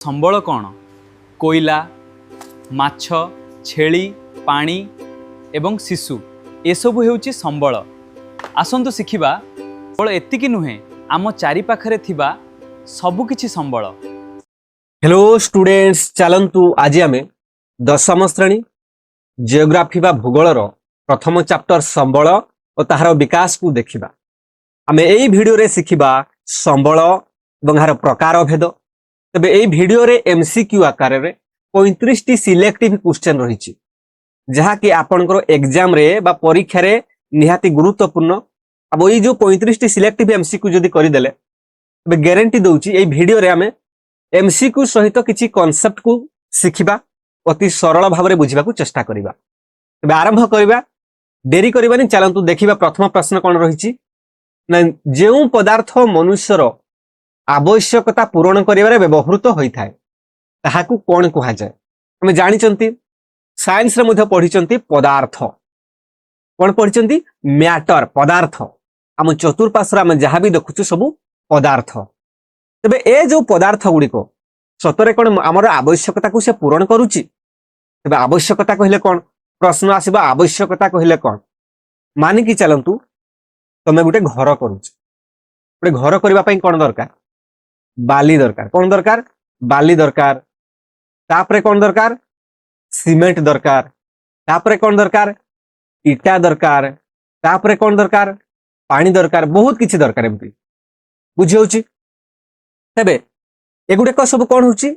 संबल कौन? कोयला, माछ, छेली, पानी एवं शिशु एसबू हेउची संबल। आसंतु शिखिबा केवल एतिकी नुहे आम चारि पाखरे थिबा सबु किछि संबल। हेलो स्टूडेंट्स, चलंतु आज आमे दशम श्रेणी जियोग्राफी बा भूगोलर प्रथम चैप्टर संबल और ताहार विकास को देखिबा। आमे एई भिडियो रे शिखिबा संबल एवं हार प्रकार भेद। तबे एई भिडियो रे एमसीक्यू आकार रे 35 टी सिलेक्टिव क्वेश्चन रहिछि, जहा कि आपनकर एग्जाम रे बा परीक्षा रे निहाती गुरुत्वपूर्ण। अब एई जो 35 टी सिलेक्टिव एमसीक्यू जदी करि देले तबे गारंटी दउछि एई भिडियो रे आमे एमसीक्यू सहित किछि कांसेप्ट को शिखिबा, अति सरल भाव रे बुझिबा को चेष्टा करिबा। तबे आरंभ करिबा, देरी करिबानी। चलंतु देखिबा प्रथम प्रश्न कोन रहिछि ना, जेउ पदार्थ मनुष्यर आवश्यकता पूरण करिबारे व्यवहृत होइथाय ताहाकू कोन कुहा जाय? हम जानिचंती साइंस रे मध्ये पढिचंती पदार्थ। कोन पढिचंती? मैटर, पदार्थ। हम चतुर्पार्श्व हम जहां भी देखुछु सब पदार्थ। तबे ए जो पदार्थ गुड़िको सतरे कोन हमर आवश्यकता को से पूरण करूची? तबे आवश्यकता कहिले कोन? प्रश्न आसीबा आवश्यकता कहिले कोन? मानि कि चलंतु तमे गुटे घर करूची, गुटे घर करबा पई कोन दरकार? बाली दरकार। कोन दरकार? बाली दरकार। तापरे कोन दरकार? सीमेंट दरकार। तापरे कोन दरकार? इटा दरकार। तापरे कोन दरकार? पानी दरकार। बहुत किछि दरकार एमती बुझी होची। तबे एगुडे को सब कोन होची?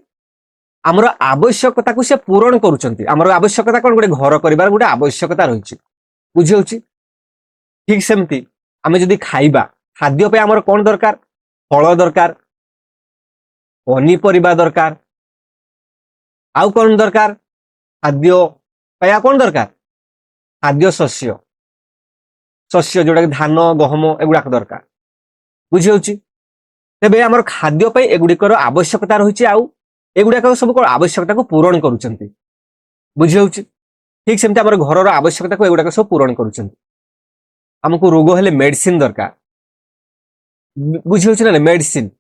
हमर आवश्यकता को से पूरण करूचंती। हमर आवश्यकता कोन? गुटे घर करिबार गुटे आवश्यकता रहिछि, बुझी होची। ठीक सेमती आमे जदी खाइबा, खाद्य पे हमर कोन दरकार? फल दरकार, पनीपरिबा दरकार। आउ कोन दरकार? खाद्य पे कोन दरकार? खाद्य शस्य, शस्य जोडा धान गहम एगुडा दरकार, बुझी होची। तेबे हमर खाद्य पे एगुडिकर आवश्यकता रहिछि, आउ एगुडा सब को आवश्यकता को पूरण करूचंती, बुझी होची। ठीक सेमती हमर घरर आवश्यकता को एगुडा सब पूरण करूचंती। हमको रोग हेले मेडिसिन दरकार, बुझी होची ना? मेडिसिन।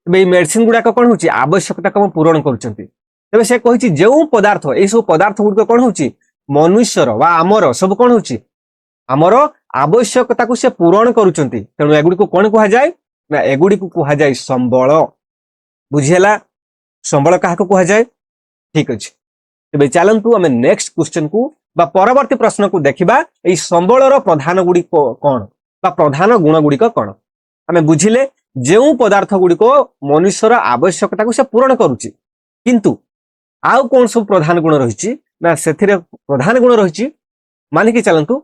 मेडिसिन गुडा कोन होची? आवश्यकता को पूरण करूचंती। तबे से कहिछि जेउ पदार्थ, ए सब पदार्थ गुडको कोन होची? मनुष्यर वा आमर सब कोन होची? आमर आवश्यकता को से पूरण करूचंती। तेणु एगुडी को कोन कुहा जाय ना? एगुडी को कुहा जाय संबल। बुझियला? संबल काहा को कुहा जाय? ठीक अछि। तबे चलंतु हमें नेक्स्ट क्वेश्चन को बा परवर्ती प्रश्न को देखिबा। एई संबलर प्रधान गुडी कोन बा प्रधान गुण गुडी कोन? हमें बुझिले जेउ पदार्थ गुडी को मनुष्यर आवश्यकता को से पूरण करूची, किंतु आउ कोन सब प्रधान गुण रहिछि ना? सेथिरे प्रधान गुण रहिछि। मानि कि चलंतु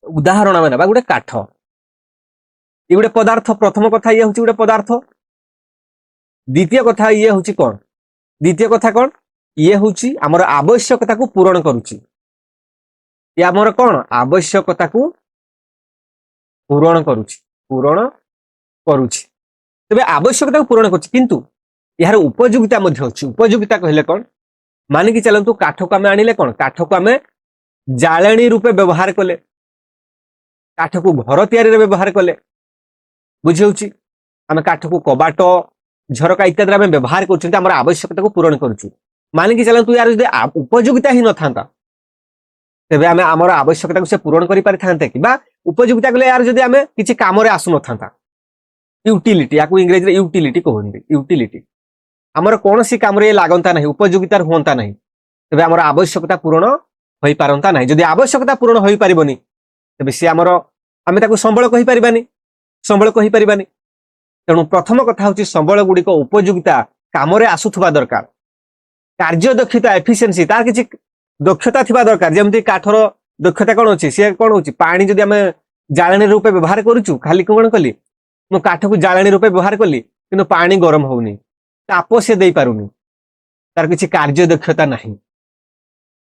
उदाहरण आमे नबा। गुडे काठ, ई गुडे पदार्थ। प्रथम कथा ये होछि गुडे पदार्थ। द्वितीय कथा ये होछि कोन? द्वितीय कथा कोन? ये होछि हमर आवश्यकता को पूरण करूची। ये हमर कोन? आवश्यकता को पूरण करूची, पूरण करूची। तबे आवश्यकता को पूरण करूची, किंतु यार उपयोगिता मध्ये अछि। उपयोगिता कहले कोन? मानि कि चलंतु काठ को आमे आनिले कोन? काठ को आमे जाळेणी रूपे व्यवहार कले, काठ को घर तयारी रे व्यवहार कले, बुझी होची। आमे काठ को कबाट, झरका इत्यादि आमे व्यवहार करछंती, हमर आवश्यकता को पूरण करूची। मानि कि चलंतु यार जदि उपयोगिता ही न थांता तबे आमे हमर आवश्यकता को से पूरण करि पारि थांते कि बा उपयोगिता कले यार जदि आमे किछि काम रे आसु न थांता। यूटिलिटी, याकू इंग्लिश रे यूटिलिटी कहंती। यूटिलिटी हमर कोनोसी काम रे लागंता नहीं, उपयोगिता होंता नहीं, तबे हमर आवश्यकता पूर्ण होई पारंता नहीं। जदि आवश्यकता पूर्ण होई परिबनी तबे से हमर आमे ताकू संबल कहि परिबानी, संबल कहि परिबानी। तेणु प्रथम कथा होची संबल गुडी को उपयोगिता, काम रे आसुथबा दरकार। कार्य दक्षता, एफिशिएंसी, तार किछि दक्षता थिबा दरकार। जेमति काठर दक्षता कोन होची? से कोन होची? पानी जदि आमे जाळेणी रूपे व्यवहार करूछु, खाली कोन कली मो काठ को जाळेणी रूपे व्यवहार कली, किंतु पानी गरम होउनी, ताप से देई पारुनी, तार किछि कार्य दक्षता नाही,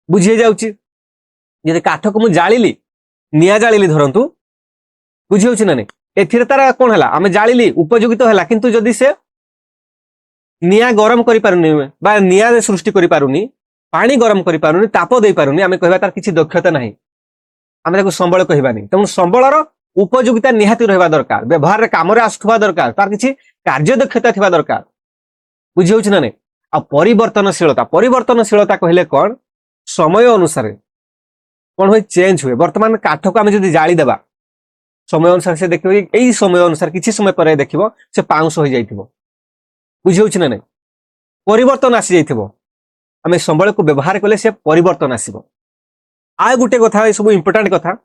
बुझिए जाउची। जदि काठ को मु जाळिली, निया जाळिली धरंतु, बुझि होची ना नै? एथिरे तार कोन हला? आमे जाळिली, उपयोगिता हला, किंतु जदि से निया गरम करि पारुनी बा निया सृष्टि करि पारुनी, पानी गरम करि पारुनी, ताप देई पारुनी, आमे कहबा तार किछि दक्षता नाही, आमे ताको संबल कहबानी। तेणु संबलर उपयोगिता निहाती रहबा दरकार, व्यवहार रे काम रे आसुथबा दरकार, तार किछि कार्य दक्षता थिबा दरकार। बुझी होछि ना नहीं आ परिवर्तनशीलता कहले कौन समय अनुसार कौन हुए चेंज हुए वर्तमान काठ को आम जब जाली देबा समय अनुसार से देखिबो एई समय अनुसार किछि समय पर देखिबो से पाउंस हो जाइथिबो बुझी होछि ना नहीं परिवर्तन आसी जाइथिबो आमे संबल को व्यवहार कले से परिवर्तन आसीबो आ गुटे कथा ए सब इंपोर्टेंट कथा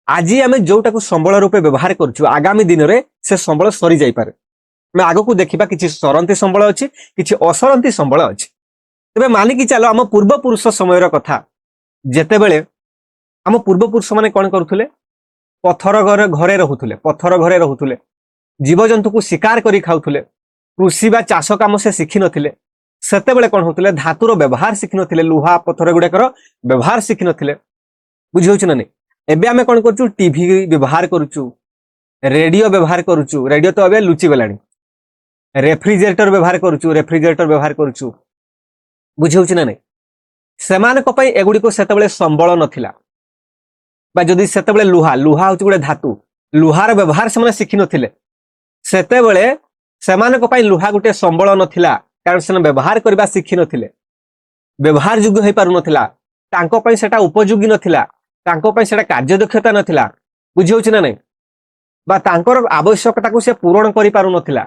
आज आमे जोटा को संबल रूपे व्यवहार करछु आगामी दिन रे से संबल सरी जाई पारे मैं आगो को देखिबा किछि सरंती संबल अछि किछि असरंती संबल अछि तबे मानि कि चलो हम पूर्व पुरुष समय रो कथा जेते बेले हम पूर्व पुरुष माने कोन करूथुले पत्थर घरे रहुथुले जीवजंतु को शिकार करी खाउथुले कृषि बा चाष काम से शिखि नथिले सेते बेले कोन होतुले धातुर व्यवहार शिखि नथिले लुहा पत्थर गुडेकर व्यवहार शिखि नथिले बुझि होछ ना नै एबे आमे कोन करछु टीवी व्यवहार करछु रेडियो व्यवहार करछु रेडियो तो अबे लुचि गलानी रेफ्रिजरेटर व्यवहार करछु बुझि होछ ना नै सेमान को पई एगुडी को सेते बेले संबळ नथिला बा जदि सेते बेले लुहा होछ गुडे धातु लुहार व्यवहार से शिखि नथिले सेते बेले सेमान को पई लुहा गुटे संबळ नथिला कारण से व्यवहार करबा शिखि नथिले व्यवहार योग्य होई पारु नथिला तांको पई सेटा उपयोगी नथिला तांको पई सेटा कार्यदक्षता नथिला बुझि होछ ना नै बा तांकर आवश्यकता को से पूर्ण करि पारु नथिला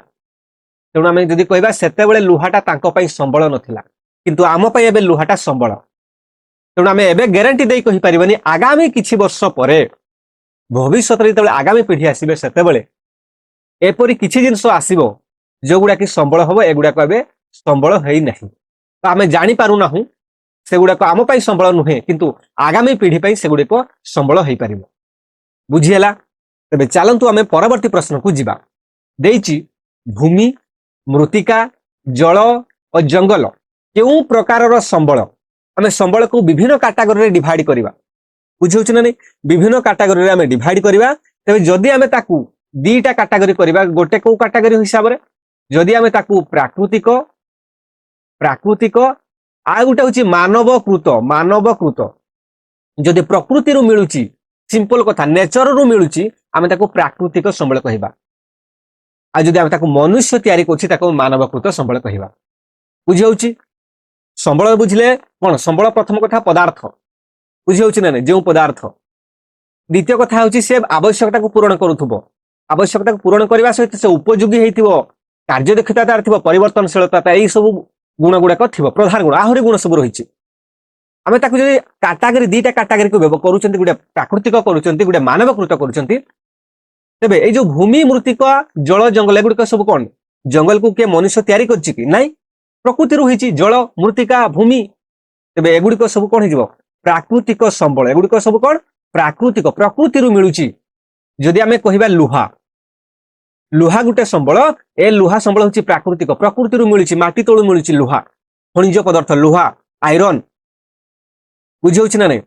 तेणु आमे जदि कहबा सेते बेले लुहाटा तांको पई संबळ नथिला किंतु आम पई एबे लुहाटा संबळ तेणु आमे एबे ग्यारंटी देई कहि परिबनी आगामी किछि वर्ष परे भविष्यत रे तबे आगामी पीढ़ी आसीबे सेते बेले एपरि किछि जिंस आसीबो जो गुडा कि संबळ हबो एगुडा को एबे संबळ हेई नाही तो आमे जानि पारु नाहु सेगुडा को आम पई संबळ नुहे किंतु आगामी पीढ़ी पई सेगुडे को संबळ हेई परिबो बुझी हला तबे चलंतु आमे परवर्ती प्रश्न को जिबा देइची भूमि मृत्तिका जल और जंगल केउ प्रकारर संबळ आमे संबळ को विभिन्न कैटेगरी रे डिवाइड करिबा बुझौछ ना नै विभिन्न कैटेगरी रे आमे डिवाइड करिबा तबे जदी आमे ताकू दीटा कैटेगरी करिबा गोटे को कैटेगरी हिसाब रे जदी आमे ताकू प्राकृतिक आ गोटे होची मानवकृत जदी प्रकृति रु मिलुची सिंपल कथा नेचर रु मिलुची आमे ताकू प्राकृतिक संबळ कहिबा आ जदी आमे ताकू मनुष्य तयारी करछि ताकू मानवकृत संबळ कहिबा बुझी होची संबळ बुझिले कोन संबळ प्रथम कथा पदार्थ बुझी होची ना जे पदार्थ द्वितीय कथा होची से आवश्यकता को पूर्ण करूथबो आवश्यकता को पूर्ण करबा सहित से उपयोगी हेतिबो कार्यदक्षता तार थिबो परिवर्तनशीलता एई सब गुण गुडाक थिबो प्रधान गुण आहुरी गुण सब रहिछि आमे ताकू जदि कैटेगरी दीटा कैटेगरी को व्यवहार करूचंती गुडे प्राकृतिक करूचंती गुडे मानवकृत करूचंती तबे ए जो भूमि मृत्तिका जल जंगल एगुडक सब कोन जंगल को के मनुष्य तयारी करछि कि नाही प्रकृति रु हिछि जल मृत्तिका भूमि तबे एगुडक सब कोन हिजबो प्राकृतिक संबळ एगुडक सब कोन प्राकृतिक प्रकृति रु मिलुछि जदि आमे कहिबा लुहा गुटे संबळ ए लुहा संबळ होछि प्राकृतिक प्रकृति रु मिलुछि माटी तळु मिलुछि लुहा खनिज पदार्थ लुहा आयरन बुझि होछि ना नै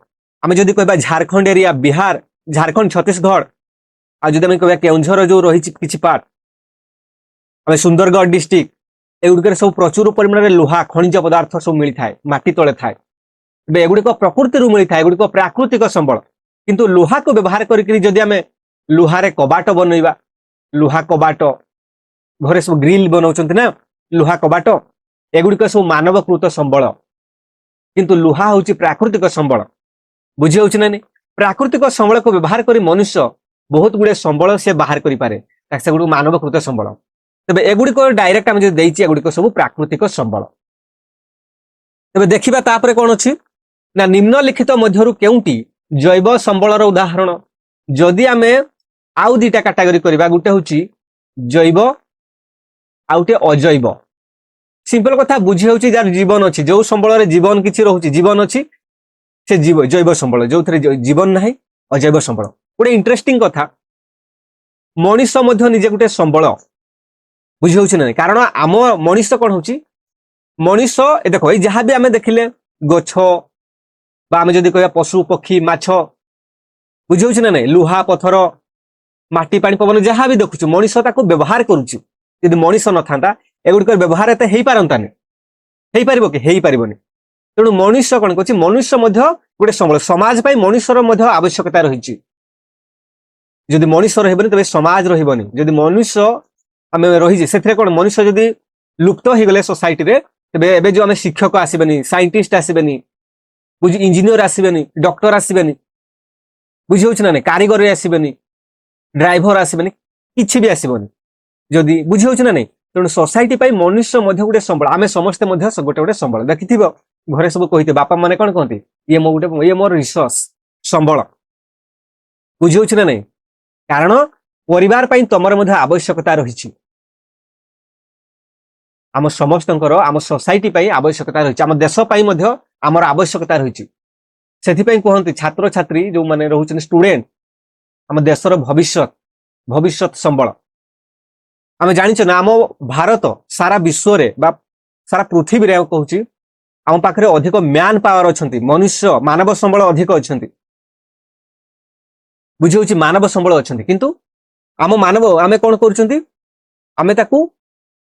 आमे जदि कहिबा झारखंड एरिया बिहार झारखंड छत्तीसगढ़ आ जदि आमे कहिबा केउंझर जो रहिछि किछि पार्ट आमे सुंदरगढ़ डिस्ट्रिक्ट एगुडके सब प्रचुर परिमाण रे लुहा खनिज पदार्थ सब मिलि थाए माटी तळे थाए बे एगुडको प्रकृति रु मिलि थाए एगुडको प्राकृतिक संबळ किंतु लुहा को व्यवहार करिकरी जदि आमे लुहारे कबाट बनैबा लुहा कबाट घरे सब ग्रिल बनाउचंती ना लुहा कबाट एगुडको सब मानवकृत संबळ किंतु लुहा होची प्राकृतिक संबळ बुझी होची ना नै प्राकृतिक संबळ को व्यवहार करी मनुष्य बहुत गुडे संबळ से बाहर करि पारे तासे गुडो मानवकृत संबळ तबे एगुडको डायरेक्ट हम जे देइची एगुडको सब प्राकृतिक संबळ तबे देखिबा तापरे कोन अछि ना निम्नलिखित मध्यरु केउंटी जैव संबळर उदाहरण जदि आमे आउ दीटा कैटेगरी करिबा गुटे होची जैव आउटे अजैव सिंपल कथा बुझी होची जार जीवन अछि जो संबळ रे जीवन किछि रहउची जीवन अछि से जैव संबळ जो थरे जीवन नाही अजैव संबळ गुटे इंटरेस्टिंग कथा मनुष्य मध्य निजे गुटे संबळ बुझी होची नै कारण आम मनुष्य कोन होची मनुष्य ए देखो ए जहां भी आमे देखिले गछ बा आमे जदि कहया पशु पक्षी माछ बुझी होची नै लुहा पत्थर माटी पानी पवन जहां भी देखुछु मनुष्य ताको व्यवहार करूची यदि मनुष्य न थांता एगुडकर व्यवहार एते हेई पारंतानी हेई परिबो कि हेई परिबोनी तेणु मनुष्य कोन कहछि मनुष्य मध्य गुटे संबळ समाज पई मनुष्यर मध्य आवश्यकता रहिछि जदि मनुष्य रहबनी तबे समाज रहबनी जदि मनुष्य आमे रहिछि सेथरे कोन मनुष्य जदि लुप्त हो गले सोसाइटी रे तेबे एबे जो आमे शिक्षक आसीबेनी साइंटिस्ट आसीबेनी बुझ इंजीनियर आसीबेनी डॉक्टर आसीबेनी बुझी होछ ना नै कारीगर आसीबेनी ड्राइवर आसीबेनी किछि भी आसीबेनी जदी बुझी होछ ना नै तेणु सोसाइटी पाई मनुष्य मध्य गोटे संबल आमे समस्ते मध्य गोटे गोटे संबल देखिथिबो घरे सब कहिते बापा माने कोन कहंती ये मोर रिसोर्स संबल बुझी होछ ना नै कारण परिवार पाई तमर मध्य आवश्यकता रहिछि आम समस्तंकर आम सोसाइटी पाई आवश्यकता रहिछि आम देश पाई मध्य आमर आवश्यकता रहिछि सेथि पाई कहंती छात्र छात्री जो माने रहउछन स्टूडेंट आम देशर भविष्यत संबल आम जानिछ ना आम भारत सारा विश्व रे बा सारा पृथ्वी रे कहूछि आम पाखरे अधिक मैन पावर अछंती मनुष्य मानव संबल अधिक अछंती बुझौछि मानव संबल अछंती किंतु आम मानव आमे कोन करूछंती आमे ताकू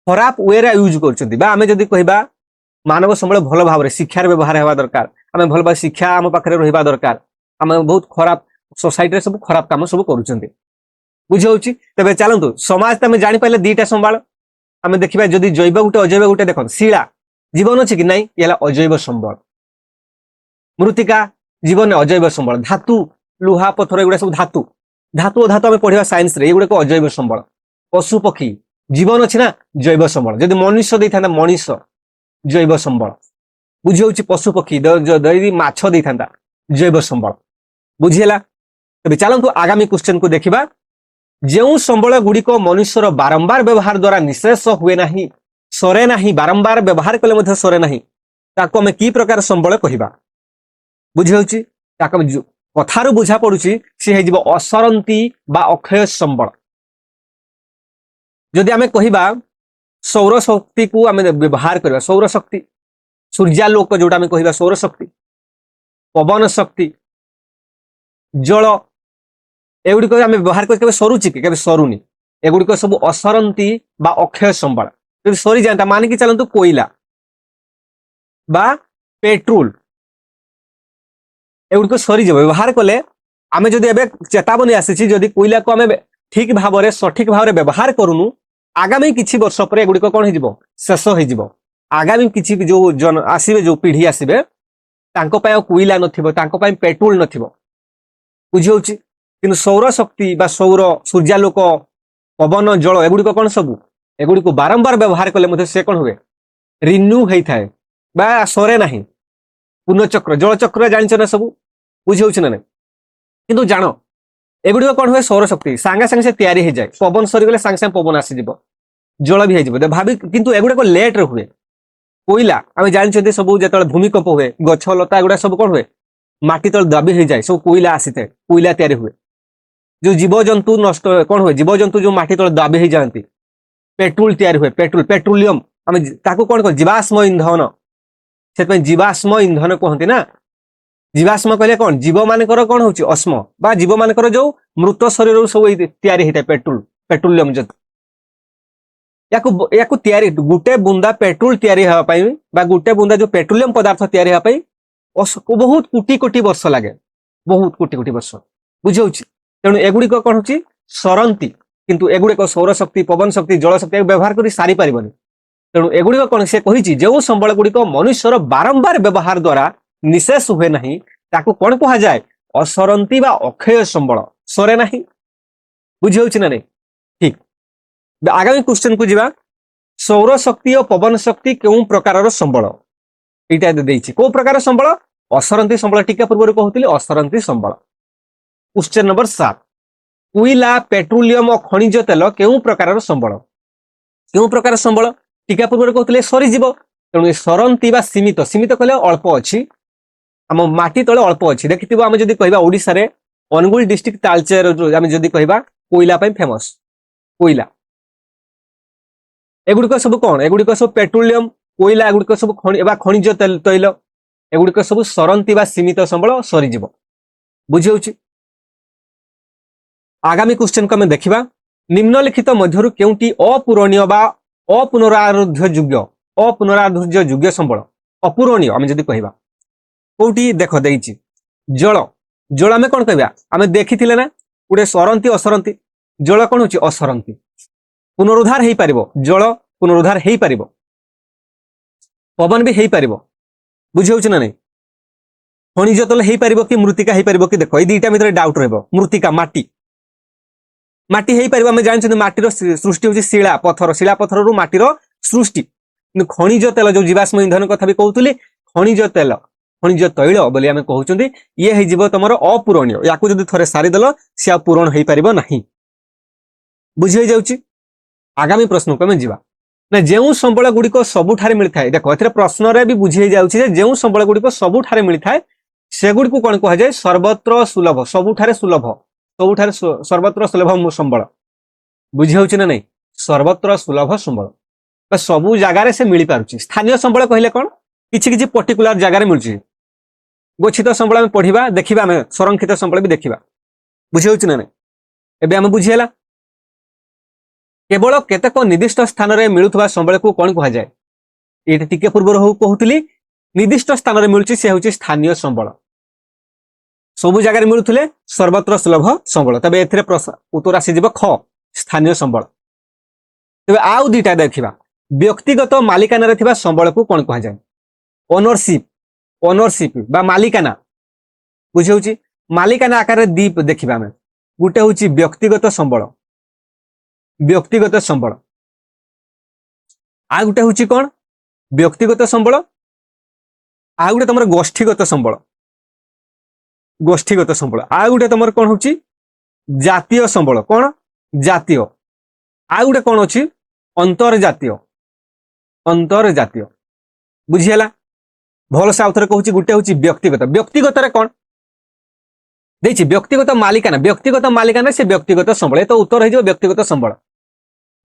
खराब वे रे यूज करूछंती बा आमे जदी कहिबा मानव संबल भल भाव रे शिक्षा रे व्यवहार हेबा दरकार आमे भल भाव शिक्षा आम पाखरे रहिबा दरकार आमे बहुत खराब सोसाइटी रे सब खराब काम सब करूछंती बुझौछि तबे चलंतु समाज तमे जानि पाइले दीटा संबाल आमे देखिबा जदी जैव गुटे अजैव गुटे देखन शिला जीवन अछि कि नाही याला अजैव संबल मृत्तिका जीवन अजैव संबल धातु लुहा पत्थर एगुडा सब धातु धातु आमे पढिबा साइंस रे एगुडा को अजैव संबल पशु पक्षी जीवन अछि ना जैव संबल जदी मनुष्य दैथाना मनुष्य जैव संबल बुझौछि पशु पक्षी दैरी माछ दैथांता जैव संबल बुझिला तबे चलंतु आगामी क्वेश्चन को देखिबा जेउ संबल गुडी को मनुष्यर बारंबार व्यवहार द्वारा निशेष हुए नाही सरे नाही बारंबार व्यवहार कले मध्ये सरे नाही ताको हम की प्रकार संबल कहिबा बुझौछि ताको कथारु बुझा पडुछि से हे जीव असरंती बा अक्षय संबल जदि आमे कहिबा सौर शक्ति को आमे व्यवहार करबा सौर शक्ति सूर्यालोक जोटा आमे कहिबा सौर शक्ति पवन शक्ति जल एगुडिक आमे व्यवहार कर केबे सरुछि केबे सरुनी एगुडिक सब असरंती बा अक्षय संबल जदि सरी जानता मान कि चलंतु कोयला बा पेट्रोल एगुडिक सरी जे व्यवहार कले आमे जदि एबे चेतावनी आसीछि जदि कोयला को आमे ठीक भाबरे सठिक भाबरे व्यवहार करूनु आगामी किछि वर्ष पर एगुडिक कोन हे जिवो शेष हे जिवो आगामी किछि जो जन आसीबे जो पीढ़ी आसीबे तांको पाय कोयला नथिबो तांको पाय पेट्रोल नथिबो बुझियोछि किंतु सौर शक्ति बा सौर सूर्यालोक पवन जल एगुडिक कोन सब एगुडिक बारंबार व्यवहार कले मध्ये से कोन हुए रिन्यू हेइ थाए बा सरे नाही पुनःचक्र जल चक्र जानिछ ना सब बुझियोछि ना नै किंतु जानो एगुडिक कोन हुए सौर शक्ति सांगे सांगे से तयारी हे जाय पवन सरी गले सांगे सांगे पवन आसी जिवो जल भी हे जिवो भाबी किंतु एगुडिक लेट रे हुए कोयला आमे जानिछथि सब जेतले भूमिकंप हुए गछ लता एगुडा सब कोन हुए माटी तल दाबी हे जाय सब कोयला आसीते कोयला तयारी हुए जो जीव जंतु नष्ट कोन हुए जीव जंतु जो माटी तल दाबी हे जानती पेट्रोल तयारी हुए पेट्रोलियम आमे ताको कोन को जीवाश्म ईंधन सेत जीवाश्म ईंधन कहंती ना जीवाश्म कहले कोन जीव मानकर कोन होची अस्म बा जीव मानकर जो मृत शरीर सब तयारी हेते पेट्रोलियम जत याकु तयारी गुटे बुंदा पेट्रोल तयारी हेबा पई बा गुटे बुंदा जो पेट्रोलियम पदार्थ तयारी हेबा पई बहुत कोटी कोटी वर्ष लागे बहुत कोटी कोटी वर्ष बुझौछि तेणु एगुडिक कोन होची सरंती किंतु एगुडिक सौर शक्ति पवन शक्ति जल शक्ति व्यवहार करी सारी परिबनी तेणु एगुडिक कोन से कहिछि जेउ संबल गुडिक मनुष्यर बारंबार व्यवहार द्वारा निशेष हुए नाही ताकू कोन कहा जाय असरंती बा अक्षय संबल सरे नाही बुझौछि ना नै ठीक आगामी क्वेश्चन को जिबा सौर शक्ति और पवन शक्ति केउ प्रकारर संबल एटा देइछि को प्रकार संबल असरंती संबल टीका पूर्व कहउतली असरंती संबल क्वेश्चन नंबर 7 कोयला पेट्रोलियम और खनिज तेल केउ प्रकारर संबल केउ प्रकार संबल टीका पूर्व कहउतले सरी जीव तेणु सरंती बा सीमित सीमित कहले अल्प अछि हम माटी तले अल्प अछि देखिथिबो हम जदी कहबा ओडिसा रे अनुगुल डिस्ट्रिक्ट तालचेर जो हम जदी कहबा कोयला पय फेमस कोयला एगुडिक सब कोन एगुडिक सब पेट्रोलियम कोयला एगुडिक सब खनिज तैल एगुडिक सब सरंती बा सीमित संबल सरी जीव बुझियोछि आगामी क्वेश्चन को हम देखिबा निम्नलिखित मध्यरु केउटी अपूरणीय बा अपुनरार्ध्य योग्य संबल अपूरणीय हम जदी कहबा कोउटी देखो देइछि जल जल आमे कोन कहबा आमे देखिथिले ना गुडे सरंती असरंती जल कोन होछि असरंती पुनरुद्धार हेई परिबो जल पुनरुद्धार हेई परिबो पवन भी हो बुझी होउछ ना नहीं खनिज तेल हो पार कि मृत्तिका हो पार कि देख ये दुईटा भितर डाउट रहिबो मृत्तिका माटी माटी हो पार आम जानते माटीर सृष्टि हूँ शिला पथर रु माटीर सृष्टि खनिज तेल जो जीवाश्म इंधन कथा भी कहूली खनिज तेल खनिज तैल बोली आम कहते ये हो तुम अपूरणीय या जब थे सारीदेल सी आ पूरण हो पार ना बुझी जाऊँगी आगामी प्रश्न को जा ना जो संबल गुड़िक सबुठारे मिलता है देख ए प्रश्न भी बुझी जाऊँगी जो संबल गुड़िक सबुठारे मिलता है सेगुड़ी को कौन कहुए सर्वत्र सुलभ सबुठारे सुलभ सबुठारे सर्वत्र सुलभ संबल बुझी होउछि ना नहीं सर्वत्र सुलभ संबल सबु जगार से मिल पारुछि स्थानीय संबल कहले कौन किछि पर्टिकुलर जगार मिलुछि गच्छित संबल आम पढ़ा देखा आम संरक्षित संबल भी देखा बुझी होउछि ना नहीं एबे आम बुझीला केवल केतेक निर्दिष्ट स्थान में मिलुवा संबल को कौन कह जाए ये टिके पूर्व कहूली निर्दिष्ट स्थान में मिलुछि से होउछि स्थानीय संबल सबु जगार मिलुथिले सर्वत्र सुलभ संबल तबे एथिरे उत्तर आसीजिव ख स्थानीय संबल तबे आउ दुईटा देखिबा व्यक्तिगत मालिकाना रे थिबा संबल को कौन कह जाए ओनरशिप बा मालिकाना बुझी होउछि मालिकाना आकार रे दीप देखिबा हम गुटे होउछि व्यक्तिगत संबल आ गुटे होउछि कोन व्यक्तिगत संबल आ गुटे तमर गोष्ठीगत संबल आ गुटे तमर कोन होउछि जातीय संबल कोन जातीय आ गुटे कोन अछि अंतरजातीय बुझियला भल से आउथरे कहूछि गुटे होउछि व्यक्तिगत रे कोन देखिए व्यक्तिगत मालिकाना से व्यक्तिगत संबल तो उत्तर हो व्यक्तिगत संबल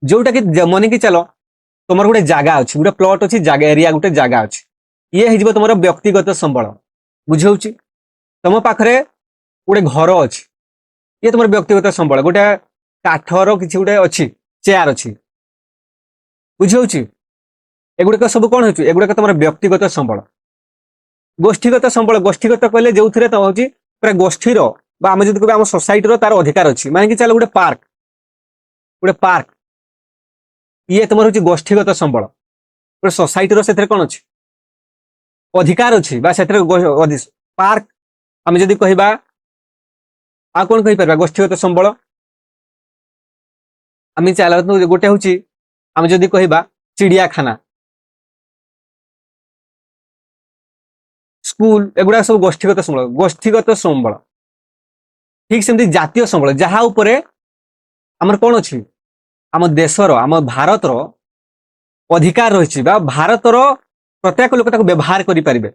जोटा कि मन की चलो तुम गोटे जगह अच्छी गोटे प्लॉट अच्छी जगह एरिया गोटे जगह अच्छी ये हो तुम व्यक्तिगत संबल बुझे तुम पाखे गोटे घर अच्छी ये तुम व्यक्तिगत संबल गोटे काठर किसी गोटे अच्छी चेयर अच्छी बुझे एगुड़िक सब कौन हो एगुड़िक तुम व्यक्तिगत संबल गोष्ठीगत कहले जो थे तो हूँ पूरा गोष्ठीर आम जब कह सोसाइटी तार अधिकार अच्छी माने कि चलो गोटे पार्क ये तुम हूँ गोष्ठीगत संबल गोटे सोसाइटी से कौन अच्छी अधिकार अच्छी पार्क आम जदि कहबा आ कौन कहि परबा गोष्ठीगत संबल आम चल गोटे हूँ आम जदि कहबा चिड़ियाखाना स्कूल एगुड़ा सब गोष्ठीगत संबल ठीक सेमती जातीय संबल जहाँ उपरे आमर कौन अच्छी आम देशर आम भारतर अधिकार रही भारतर प्रत्येक लोक व्यवहार करें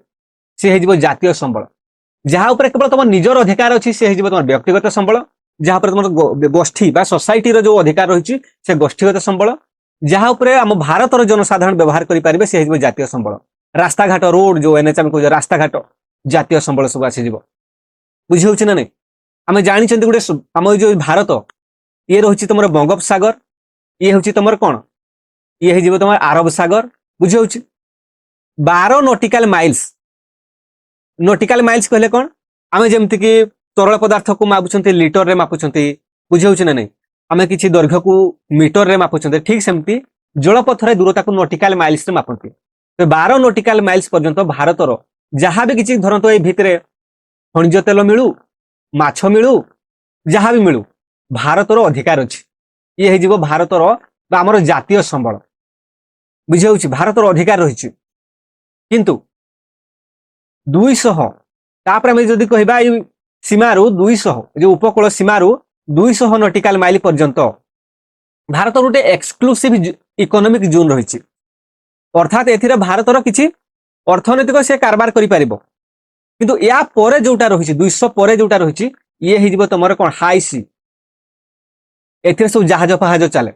सी हो जातीय संबल जहाँ उपरे केवल तुम निजर अधिकार अच्छी सी हो तुम व्यक्तिगत संबल जहाँ पर तुम गोष्ठी सोसाइटी जो अधिकार रही से गोष्ठीगत संबल जहाँ उपरे आम भारतर जनसाधारण व्यवहार करें सी हो जातीय संबल रास्ता घाट रोड जो एनएच आम कह रास्ता घाट जातीय संबल सब आसीज बुझी होउछि ना नहीं आम जानी गोटे आम जो भारत ये रही तुम बंगोपसागर ये हूँ तुम कौन ये हो तुम आरब सागर बुझी होउछि 12 नॉटिकल माइल्स कहले कौन आम जमती कि तरल पदार्थ को मापुंट लिटर रे मापुंट बुझी होउछि ना नहीं आम किसी दैर्घ्य को मीटर रे मापुंट ठीक सेमती जलपथर दूरता को नॉटिकल माइल्स रे मापंती तो 12 नॉटिकल माइल्स पर्यंत भारतर जहाँ भी किसी धरत ये भितर खनिज तेल मिलू माछ मिलू जहाँ भी मिलू भारतर अधिकार अच्छी ये हो भारतर आमर जातीय संबल बुझे भारतर अधिकार रही किंतु 200 तापर आम जदि कहबा सीमारू 200 जो उपकूल सीमारू 200 नॉटिकल माइल पर्यंत भारत गोटे एक्सक्लूसिव इकोनॉमिक जोन रही अर्थात ए भारतर किसी अर्थनैतिक से कारबार किंतु या परे जोटा रही 200 पर जोटा रही ये हो तुम कौन हाई सी ए सब जहाज फहाज चले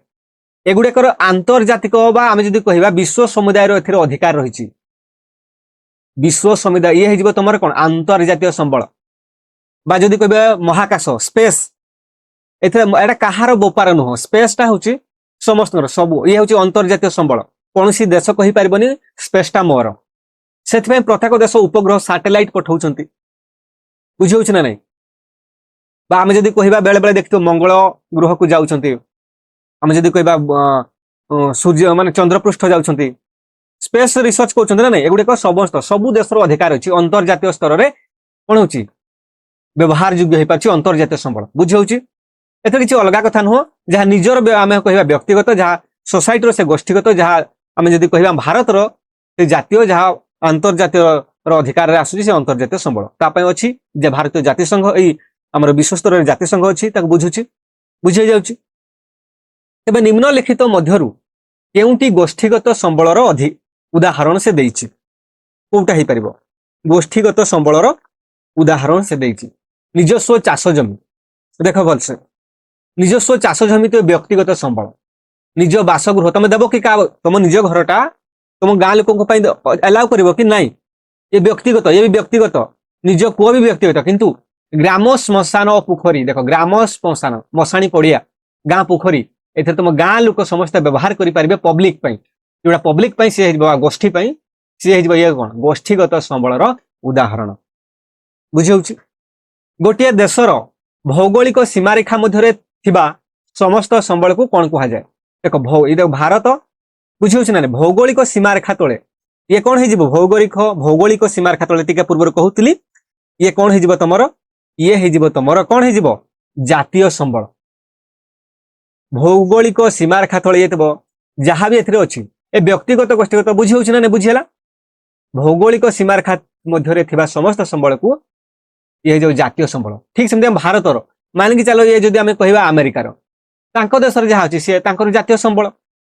एगुड़ाकर आंतर्जातिक आम जदि कहबा विश्व समुदाय अधिकार रही विश्व समुदाय ये हो तुम कौन आंतर्जातीय संबल बा जदि कह महाकाश स्पेस एटा कहार बोपार नुह स्पेसटा हूँ समस्त सब ये हूँ अंतर्जातीय संबल कौन सी देश कही पारबनी स्पेसटा मोर से प्रत्येक देश उपग्रह सैटेलाइट पठाउछंती बुझी ना नहीं बा आम जदि कहबा बेले बेले देखियो मंगल ग्रह को जाउछंती आम जदि कहबा सूर्य माने चंद्रपृष्ठ जाउछंती स्पेस रिसर्च कहते ना एगुड़िक समस्त सबू देशर अधिकार अच्छी अंतर्जातीय स्तर में कौन हो व्यवहार योग्य हो पार्टी अंतर्जातीय संबल बुझे एत किसी अलग कथा नुह जहाँ निजर आम कह व्यक्तिगत जहाँ सोसाइटी से गोष्ठीगत जहाँ आम जब कह भारत जातीय जहाँ अंतर्जातीय अधिकार आसूसी से अंतर्जातीय संबल अच्छी जे भारतीय जातिसंघ आम विश्व स्तर में जातिसंघ अच्छी बुझुची बुझे जाऊँ तेज निम्नलिखित मध्यरु केउंटी गोष्ठीगत संबलर उदाहरण से देइछि कोउटा ही परिबो गोष्ठीगत संबलर उदाहरण से देइछि निजस्व चाष जमी देख भलसे निजस्व चाष जमी तो व्यक्तिगत संबल निज बासगृह तुम देव कि तुम निज घरटा तुम गाँ लोक अलाउ कर कि नाई ये व्यक्तिगत ये भी व्यक्तिगत निज पुआ भी व्यक्तिगत किंतु ग्राम श्मशान और पोखरी देख ग्राम श्मशान मशाणी पड़िया गाँ पोखरी एथे तुम गाँ लोक समस्त व्यवहार करें पब्लिक जोड़ा पब्लिक सी गोष्ठी सी ये कौन गोष्ठीगत संबलर उदाहरण बुझे गोटे देशर भौगोलिक सीमारेखा मध्य समस्त संबल को कौन कह जाए देख भारत बुझे ना भौगोलिक सीमारेखा तले ये कौन हो भौगोलिक सीमारेखा तले टीका पूर्व कहूली ये कौन हो तुम ये हो तुम कौन हो जातीय संबल भौगोलिक सीमारेखा तले ये जहाँ भी एथिरे अच्छी ए व्यक्तिगत गोष्ठीगत बुझे ना बुझीला भौगोलिक सीमारेखा मध्य समस्त संबल को ये जो जातीय संबल ठीक सेमती भारतर मान कि चलो ये जदि आम कह अमेरिकार देश जहाँ अच्छी सी जातीय संबल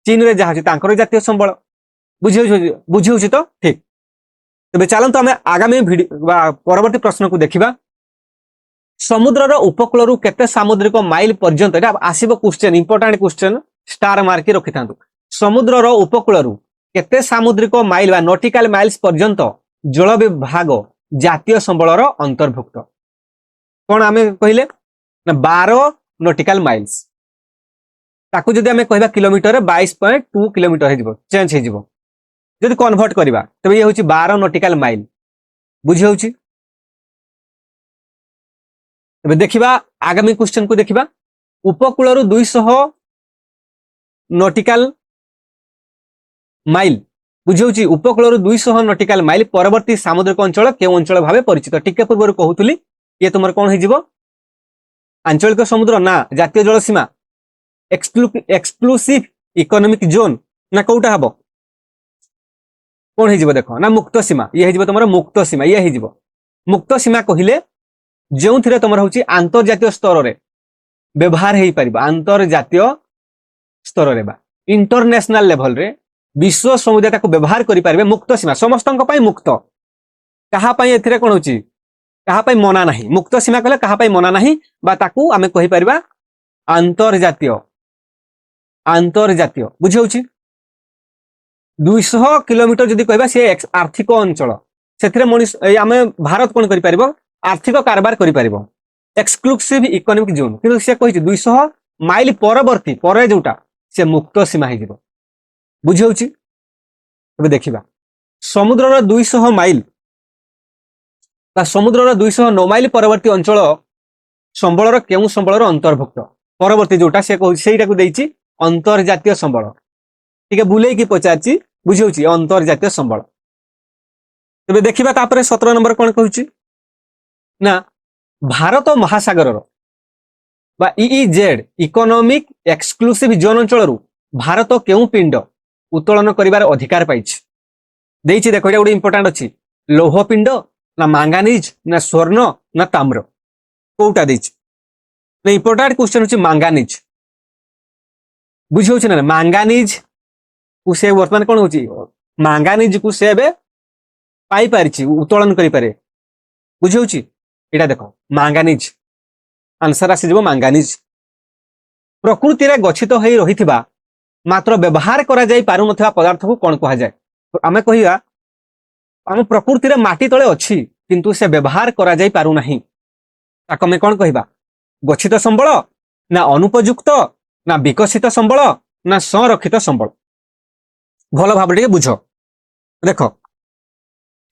चीन रे जहाँ अच्छी जातीय संबल बुझे तो ठीक तेज चलते आम आगामी परवर्ती प्रश्न को देखा समुद्रर उपकूल केते सामुद्रिक माइल पर्यंत आसब question important question star mark रखि था समुद्रर उपकूल केते सामुद्रिक माइल बा नॉटिकल माइल्स पर्यंत जल विभाग जातीय संबलर अंतर्भुक्त कौन आम कहले 12 नॉटिकल माइल्स ताकू जदि आम कह किलोमीटर 22.2 किलोमीटर हो चेंज हो जदि कन्वर्ट करवा तेज ये हूँ 12 नॉटिकल माइल बुझे तेज देखा आगामी क्वेश्चन को देखा उपकूल 200 नॉटिकल माइल बुझे उपकूल 200 नॉटिकल माइल परवर्ती सामुद्रिक अंचल के अंचल भाव परिचित टिके पूर्व कहूली ये तुम कौन हो आंचलिक समुद्र ना जातीय जल सीमा एक्सक्लूसिव इकोनॉमिक जोन ना कौटा हम कौन हो देख ना मुक्त सीमा ये हो तुम मुक्त सीमा ये हो मुक्त सीमा कहले जो थे तुम हूँ आंतर्जातीय स्तर में व्यवहार हो पार आंतर्जातीय स्तर में इंटरनेशनल लेवल रे विश्व समुदाय व्यवहार करें मुक्त सीमा समस्त मुक्त कहापाई ए कौन हो कहापाई मना नहीं मुक्त सीमा कहले कहापाई मना नहीं बा ताकू आमे कहि परिबा अंतर्जातीय अंतर्जातीय बुझे 200 किलोमीटर जदि कहबा से आर्थिक अंचल से मनुष्य आमे भारत कौन करि परिबो आर्थिक कारबार करि परिबो एक्सक्लूसिव इकोनॉमिक जोन किंतु से कहि 200 माइल परवर्ती पर जोटा से मुक्त सीमा हो बुझे तबे देखिबा समुद्रर 200 माइल समुद्रर 209 माइल परवर्ती अंचल संबलर केउ संबलर अंतर्भुक्त परवर्ती जोटा से को देइछि अंतर्जातीय संबल ठीक है बुले की पचारछि बुझे अंतर्जातीय संबल तबे देखिबा तापर 17 नंबर कोन कहूछि ना भारत महासागर बा ईईजेड इकोनॉमिक एक्सक्लूसिव जोन अंचल भारत केउ पिंड उत्तोलन करिवार अधिकार पाइछि देइछि देखो एटा गोटे इंपोर्टेंट अछि लौह पिंड ना मांगानीज ना स्वर्ण ना ताम्र कोटा देइछि ना इंपोर्टेंट क्वेश्चन अछि मांगानीज बुझे ना मांगानीज को से वर्तमान कोन होछि मांगानीज को से बे पाई पारिछि उत्तोलन करि पारे बुझे एटा देखो मांगानीज आंसर आसी जबो मांगानीज प्रकृति रे गच्छित होई रहिथिबा मात्र व्यवहार करा जाई पारु नथिबा पदार्थ को कोन कहा जाय आमे कहिया आम प्रकृति रे माटी तले अच्छी किंतु से व्यवहार करा जाई पारु नहीं ताको मैं कौन कहबा गच्छित संबल ना अनुपयुक्त ना विकसित संबल ना संरक्षित संबल भल भाव टे बुझ देख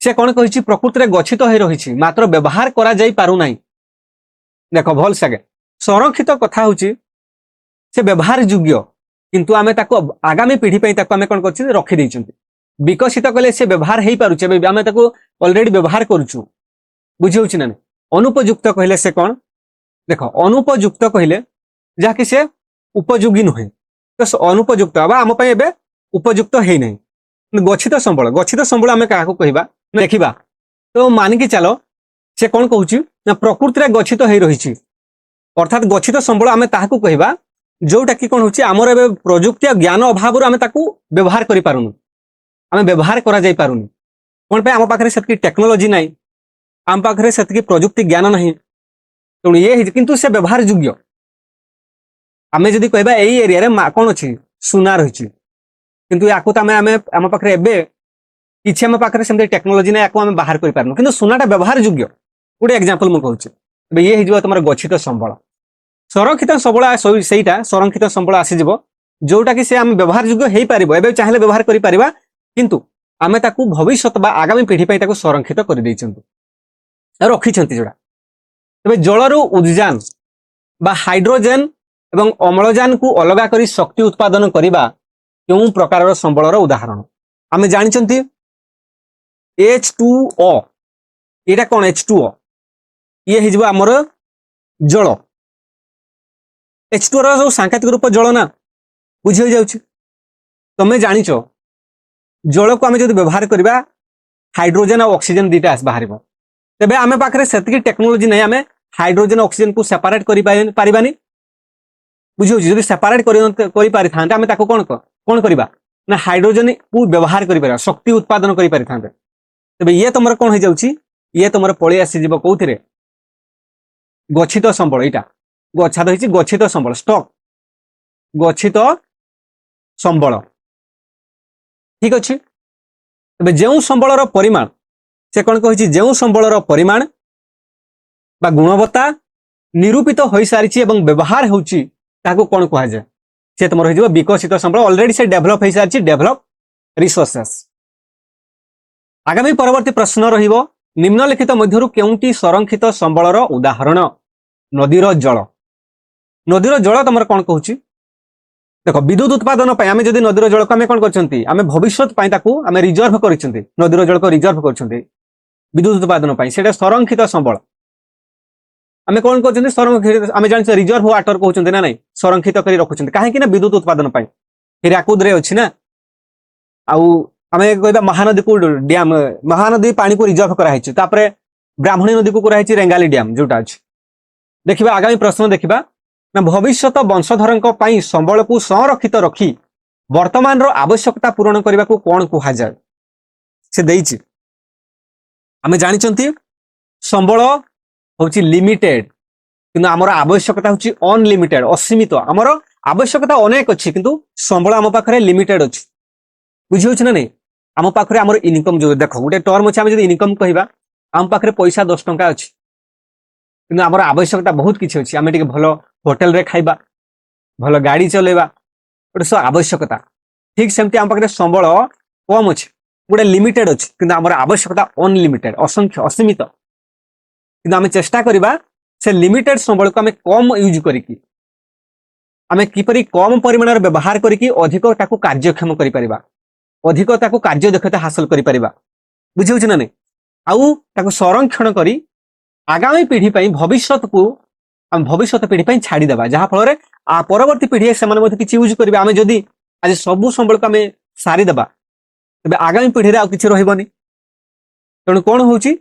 से कौन कही प्रकृति रे गच्छित हो रही मात्र व्यवहार करा जाई पारु नहीं देख भल सगे संरक्षित कथा होची से व्यवहार योग्य किंतु आमे ताको आगामी पीढ़ी पे ताको आमे कौन करछि रखि दैछंती विकसित कले से व्यवहार हो पारुचे आम ऑलरेडी व्यवहार करुचु बुझी होची ना नहीं? अनुपयुक्त कहले से कौन देख अनुपयुक्त कहले जहाँकि से उपयोगी नुहे तो अनुपयुक्त आम एबे उपयुक्त है नहीं गच्छित संबल आम क्या कहवा देखा तो मानिकी चलो से कौन कहूँ ना प्रकृति में गच्छित हो रही अर्थात गच्छित संबल आम ताकू कहवा जोटा कि कौन होची आमर एबे प्रजुक्ति ज्ञान अभाव आम व्यवहार करि पारुनु आम व्यवहार करा जाई पारुनी कौन पे आम पाखरे सेतकी टेक्नोलॉजी नहीं आम पाखरे सेतकी प्रजुक्ति ज्ञान नहीं तो ये किंतु से व्यवहार योग्य आम जदि कहबा एई एरिया रे कौन अछि सुना रही किंतु याकू तो आम पाखरे एबे किछि आम पाखरे सेमते टेक्नोलॉजी नहीं याकू आम बाहर करि पारनु किंतु सुनाटा व्यवहार योग्य गोटे एग्जांपल मु कहूछि एबे ये हिजबा तमर गच्छित संबल संरक्षित संबल सेटा संरक्षित संबल आसीଯିव जोटा कि से आम व्यवहार योग्य हो पार एवं चाहे व्यवहार कर पारिबा किंतु आमे ताकू भविष्य बा आगामी पीढ़ी पर ताकू संरक्षित कर रखिछंती जोड़ा तबे जलरू उद्यान बा हाइड्रोजेन एवं अम्लजान को अलगा करी शक्ति उत्पादन करिबा केउ प्रकार संबलर उदाहरण आमे जानिछंती H2O एटा कोन H2O ये हिजबो हमर जल H2O रो सांकेतिक रूप जल ना बुझी हो जाउछि तमे जानिछ जल को आमे जदि व्यवहार करिबा हाइड्रोजन और ऑक्सीजन दीटा बाहर तेबे आमे पाखरे सेतकी टेक्नोलॉजी नहीं आमे हाइड्रोजन ऑक्सीजन को सेपरेट करि पारिबानी बुझी हो जदि सेपरेट करि पारि थांते आमे ताको कोन करिबा ना हाइड्रोजन को व्यवहार करि पारिबा शक्ति उत्पादन करि पारि थांते तेबे ये तमर कोन हो जाउछि ये तमर पळी आसी जीव कोउथिरे गच्छित संबल एटा गच्छाद होइछि गच्छित संबल स्टॉक गच्छित संबल ठीक अछि तबे जेउ संबलर परिमाण से कोन कहिछि जेउ संबलर परिमाण बा गुणवत्ता निरूपित होई सारिछि एवं व्यवहार होउछि ताको कोन कहा जाय से तमर होइजिबो विकसित संबल ऑलरेडी से डेवलप होई सारिछि डेवलप रिसोर्सेस आगामी परवर्ती प्रश्न रहिबो निम्नलिखित मध्यरु केउंटी संरक्षित संबलर उदाहरण नदीर जल तमर कोन कहूछि देखो विद्युत उत्पादन पाई आमे जदि नदीर जल को आमे कोन करछंती आमे भविष्यत पाई ताकू आमे रिजर्व करिसंती नदीर जल को रिजर्व करछंती विद्युत उत्पादन पाई सेटा संरक्षित संबल आमे कोन करछंती संरक्षित आमे जानि रिजर्व वाटर कहउछंती ना नाही संरक्षित करी रखुछंती काहे कि ना विद्युत उत्पादन पाई हिराकुद रे अछि ना आउ आमे कहबा महानदी को डैम महानदी पानी को रिजर्व करा हिछि तापरे ब्राह्मणी नदी को करा हिछि रेंगाली डैम जोटा अछि देखिबा आगामी प्रश्न देखिबा ना भविष्यत वंशधर संबल को संरक्षित रखी वर्तमान रो आवश्यकता पूरण करने को कौन कहा जाए से देइछि आमे जानिचंती संबल होछि लिमिटेड किंतु हमर आवश्यकता होछि अनलिमिटेड असीमित हमर आवश्यकता अनेक अछि किंतु संबल हम पाखरे लिमिटेड अछि बुझि होछि ना नै हम पाखरे हमर इनकम जो देखो गोटे टर्म अछि हम जदि इनकम कहिबा हम पाखरे पैसा 10 टंका अछि किंतु हमर आवश्यकता बहुत किछि अछि आमे टिके भलो होटल रे खाइबा भलो गाड़ी चलेबा गोटे सब आवश्यकता ठीक सेमती हम पाखरे संबल कम अछि गोटे लिमिटेड अछि किंतु हमर आवश्यकता अनलिमिटेड असंख्य असीमित किंतु आमे चेष्टा करिबा से लिमिटेड संबल को आमे कम यूज करिकि आमे किपरि कम परिमाणर व्यवहार करिकि अधिक ताकू कार्यक्षम करि परिबा अधिक ताकू कार्य दक्षता हासिल करि परिबा बुझि होछि ना नै आउ ताकू संरक्षण करी आगामी पीढ़ी पई भविष्यत को हम भविष्यत पीढ़ी पई छाड़ी देबा जहा फल रे आ परवर्ती पीढ़ी से माने मते किछि यूज करबे आमे जदी आज सबु संबल को आमे सारी देबा तबे आगामी पीढ़ी रे आ किछि रहिबनी तण कोन होउची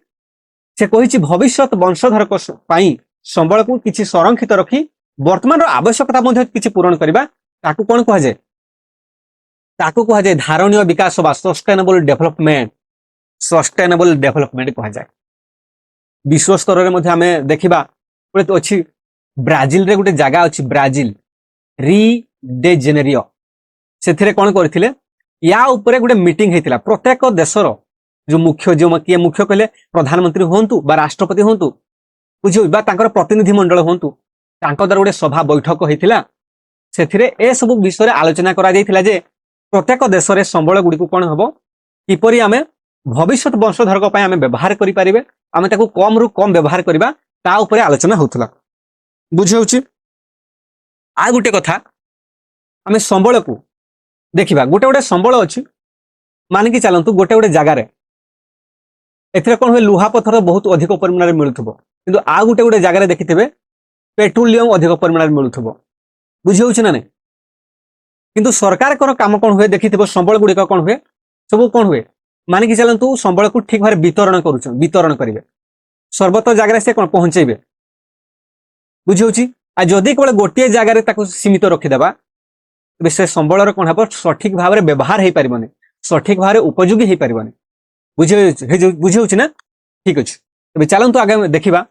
से कहिछि भविष्यत वंशधर को पई संबल को किछि संरक्षित रखी वर्तमान रो आवश्यकता मध्ये किछि पूर्ण करबा ताकू कोन कहा जाय ताकू कहा जाय धारणीय विकास बा सस्टेनेबल डेवलपमेंट कहा जाय विश्व स्तर रे मध्ये आमे देखिबा तो अच्छी ब्राजिल रे गोटे जगह अच्छी ब्राजिल री डे जेनेरियो से कौन करथिले या ऊपर गोटे मीटिंग हेतिला प्रत्येक देशर जो मुख्य कहले प्रधानमंत्री होंतु बा राष्ट्रपति होंतु बुझियो बा तांकर प्रतिनिधि मंडल होंतु तांको द्वारा गोटे सभा बैठक हेतिला सेथिरे ए सब विषय आलोचना करा जायतिला जे प्रत्येक देश रे संबल गुडी को कोन हबो किपरि आमे भविष्यत वंशधर को पय आमे व्यवहार करि परिबे आमे ताको कम रु कम व्यवहार करिबा ता ऊपर आलोचना होतला बुझाउछि आ गुटे कथा आमे संबल को देखिबा गुटे संबल अछि मानिकी चलतु गोटे गोटे जगार एथिरे कौन हुए लुहा पत्थर बहुत अधिक परिमाण में मिलुथबो किंतु आ गोटे गोटे जगार देखिथिबे पेट्रोलियम अधिक परिमाण में मिलुथबो बुझी होउछ ना नै किंतु सरकार को काम कौन हुए देखिथिबो संबल गुड़िक कौन हुए सब कौन हुए मानिकी चलतु संबल को ठीक भाव वितरण करेंगे सर्वत जगह से कौन पहुंचेबे बुझी होउछ आ जदि केवल गोटे जगार सीमित रखिदेबा तेज से संबलर कौन हम सठिक भाव में व्यवहार हो पारे सठिक भाव में उपयोगी हो पारे बुझी होउछ ना ठीक अच्छे तेज चलतु आगे देखा